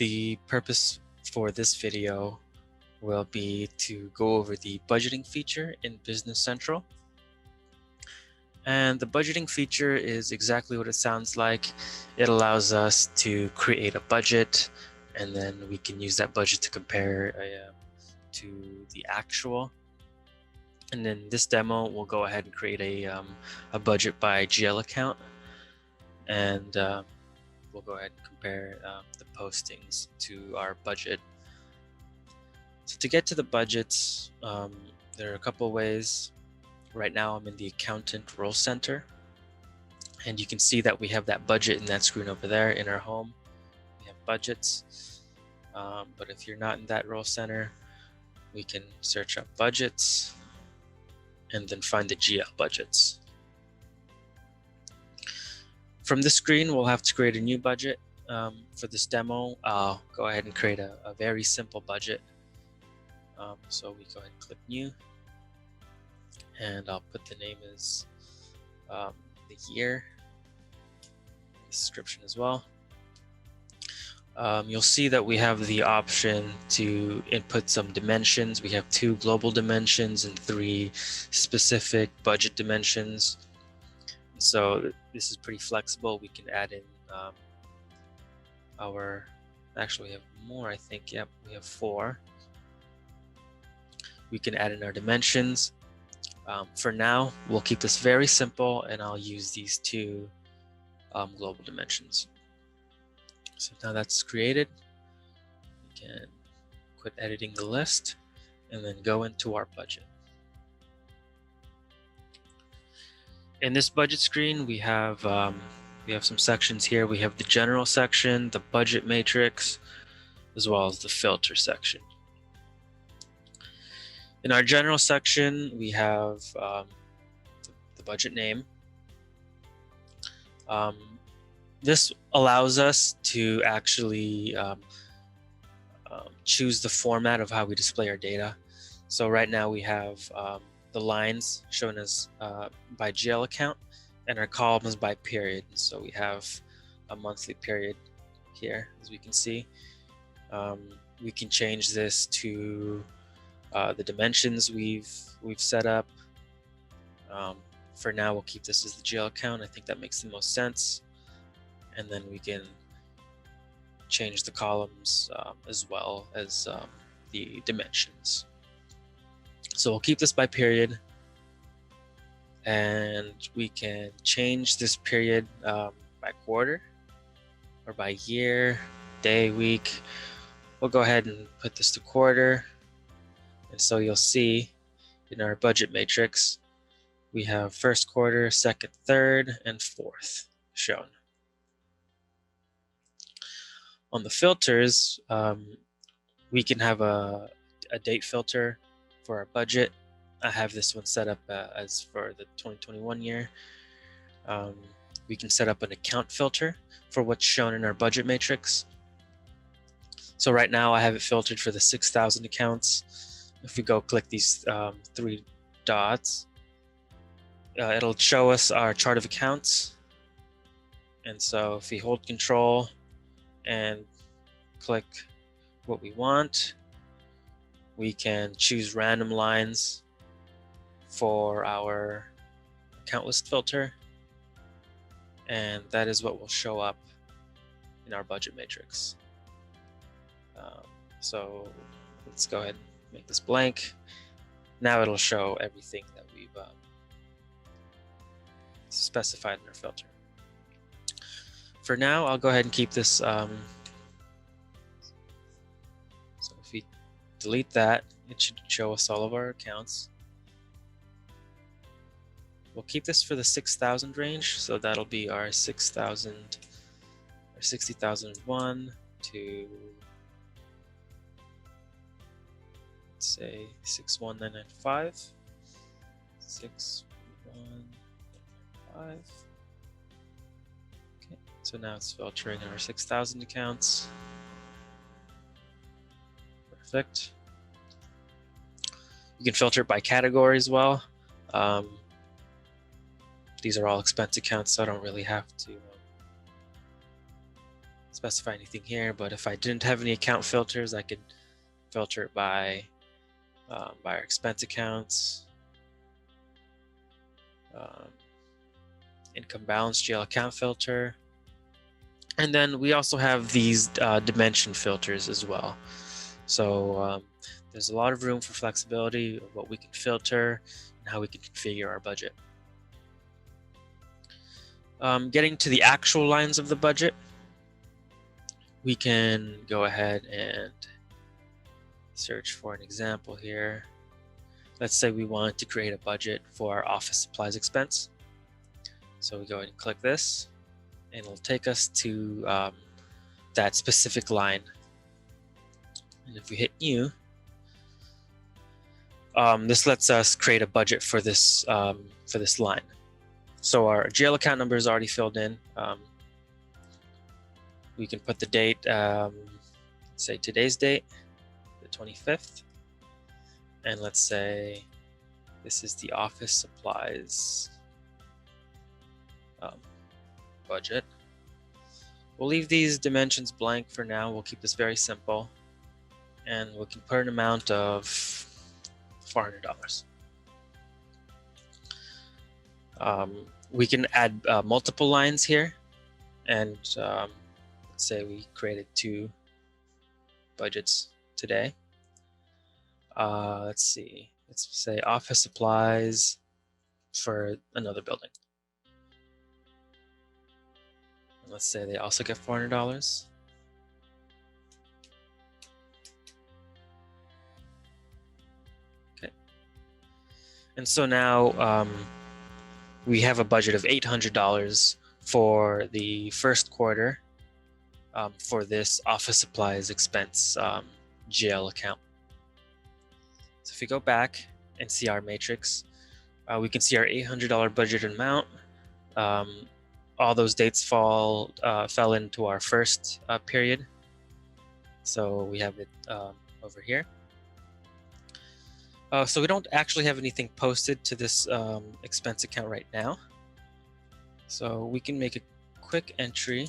The purpose for this video will be to go over the budgeting feature in Business Central. And the budgeting feature is exactly what it sounds like. It allows us to create a budget, and then we can use that budget to compare to the actual. And in this demo, we'll go ahead and create a budget by GL account, and we'll go ahead and compare the postings to our budget. So to get to the budgets, there are a couple ways. Right now I'm in the Accountant Role Center, and you can see that we have that budget in that screen over there in our home. We have budgets, but if you're not in that Role Center, we can search up budgets and then find the GL budgets. From this screen, we'll have to create a new budget. For this demo, I'll go ahead and create a very simple budget. So we go ahead and click new, and I'll put the name as the year, description as well. You'll see that we have the option to input some dimensions. We have 2 global dimensions and 3 specific budget dimensions. So this is pretty flexible. We can add in actually we have more, I think. Yep, we have 4. We can add in our dimensions. For now, we'll keep this very simple, and I'll use these 2 global dimensions. So now that's created, we can quit editing the list and then go into our budget. In this budget screen, we have some sections here. We have the general section, the budget matrix, as well as the filter section. In our general section, we have the budget name. This allows us to actually choose the format of how we display our data. So right now we have the lines shown as by GL account, and our columns by period. So we have a monthly period here, as we can see. We can change this to the dimensions we've set up. For now, we'll keep this as the GL account. I think that makes the most sense. And then we can change the columns as well as the dimensions. So we'll keep this by period, and we can change this period by quarter or by year, day, week. We'll go ahead and put this to quarter. And so you'll see in our budget matrix, we have first quarter, second, third, and fourth shown. On the filters, we can have a date filter for our budget. I have this one set up as for the 2021 year. We can set up an account filter for what's shown in our budget matrix. So right now I have it filtered for the 6,000 accounts. If we go click these 3 dots, it'll show us our chart of accounts. And so if we hold control and click what we want, we can choose random lines for our account list filter, and that is what will show up in our budget matrix. So let's go ahead and make this blank. Now it'll show everything that we've specified in our filter. For now, I'll go ahead and keep this. So if we delete that, it should show us all of our accounts. We'll keep this for the 6,000 range, so that'll be our 6,000 or 60,001 to, let's say, 61995. 61995. Okay, so now it's filtering our 6,000 accounts. Perfect. You can filter it by category as well. These are all expense accounts, so I don't really have to specify anything here, but if I didn't have any account filters, I could filter it by our expense accounts, income balance GL account filter, and then we also have these dimension filters as well. So there's a lot of room for flexibility of what we can filter and how we can configure our budget. Getting to the actual lines of the budget, we can go ahead and search for an example here. Let's say we want to create a budget for our office supplies expense. So we go ahead and click this, and it'll take us to that specific line. And if we hit new, this lets us create a budget for this line. So our GL account number is already filled in. We can put the date, say today's date, the 25th. And let's say this is the office supplies budget. We'll leave these dimensions blank for now. We'll keep this very simple. And we can put an amount of $400. We can add multiple lines here. And let's say we created 2 budgets today. Let's see. Let's say office supplies for another building. And let's say they also get $400. Okay. And so now we have a budget of $800 for the first quarter for this office supplies expense GL account. So if we go back and see our matrix, we can see our $800 budget amount. All those dates fell into our first period. So we have it over here. So we don't actually have anything posted to this expense account right now. So we can make a quick entry.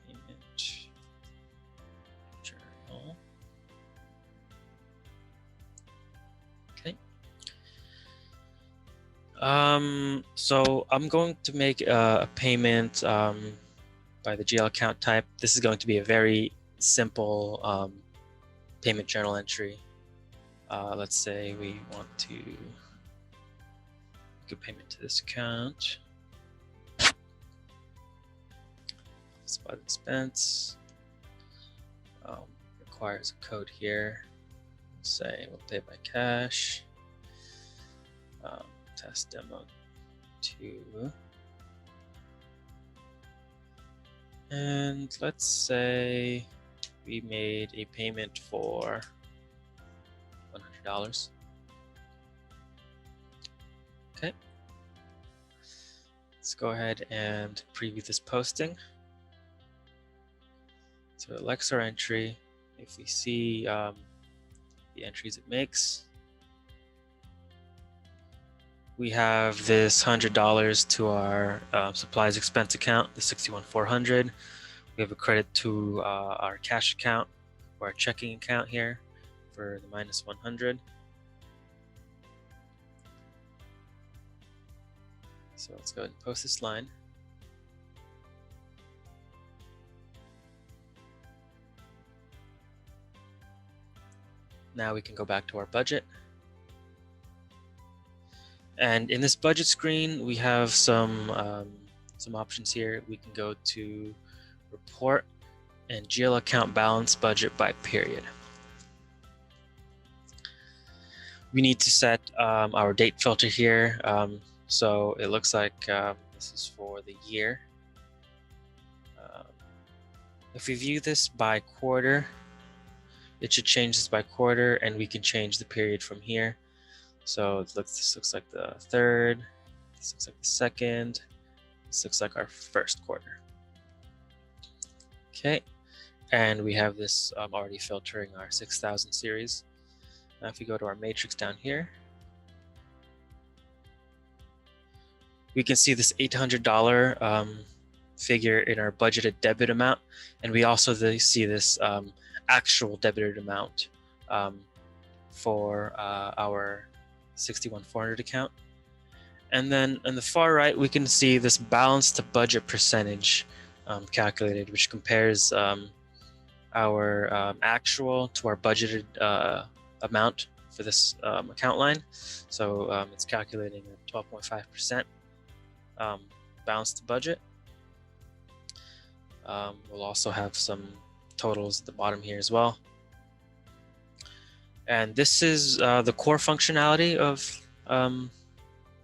Payment journal. Okay. So I'm going to make a payment by the GL account type. This is going to be a very simple payment journal entry. Let's say we want to make a payment to this account. Spot expense requires a code here. Let's say we'll pay by cash. Test demo 2. And let's say we made a payment for $100. Okay. Let's go ahead and preview this posting. So it elects our entry. If we see the entries it makes, we have this $100 to our supplies expense account, the 61,400. We have a credit to our cash account or our checking account here for the minus 100. So let's go ahead and post this line. Now we can go back to our budget. And in this budget screen, we have some options here. We can go to report and GL account balance budget by period. We need to set our date filter here. So it looks like this is for the year. If we view this by quarter, it should change this by quarter, and we can change the period from here. So this looks like the 3rd, this looks like the 2nd, this looks like our first quarter. Okay, and we have this already filtering our 6,000 series. Now if we go to our matrix down here, we can see this $800 figure in our budgeted debit amount, and we also see this actual debited amount for our 61400 account. And then on the far right, we can see this balance to budget percentage calculated, which compares our actual to our budgeted amount for this account line. So it's calculating a 12.5% balance to budget. We'll also have some totals at the bottom here as well. And this is the core functionality of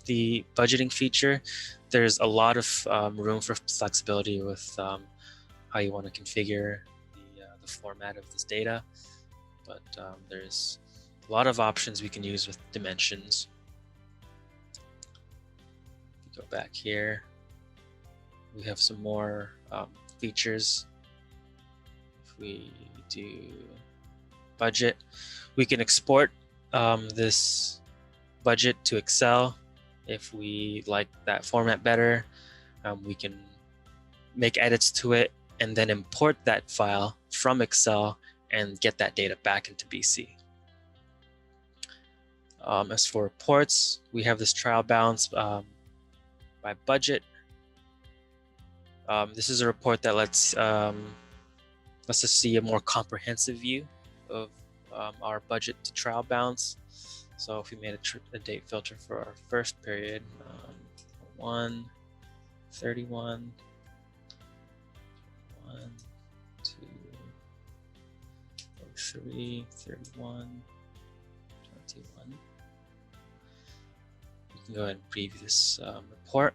the budgeting feature. There's a lot of room for flexibility with how you want to configure the format of this data, but there's a lot of options we can use with dimensions. If we go back here, we have some more features. If we do budget, we can export this budget to Excel. If we like that format better, we can make edits to it and then import that file from Excel and get that data back into BC. As for reports, we have this trial balance by budget. This is a report that lets us see a more comprehensive view of our budget to trial balance. So if we made a date filter for our first period, 1, 31, 1, 2, 3, 31, 21. We can go ahead and preview this report.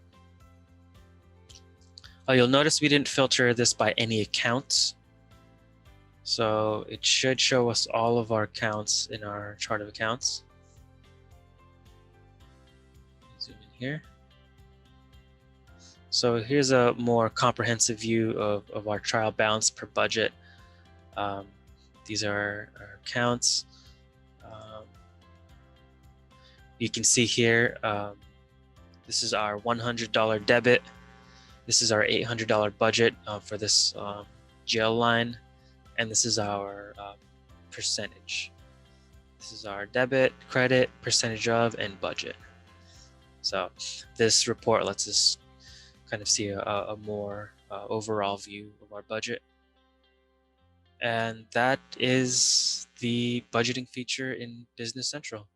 You'll notice we didn't filter this by any accounts. So it should show us all of our accounts in our chart of accounts. Zoom in here. So here's a more comprehensive view of our trial balance per budget. These are our accounts. You can see here, this is our $100 debit. This is our $800 budget for this GL line. And this is our percentage. This is our debit, credit, percentage of, and budget. So this report lets us kind of see a more overall view of our budget. And that is the budgeting feature in Business Central.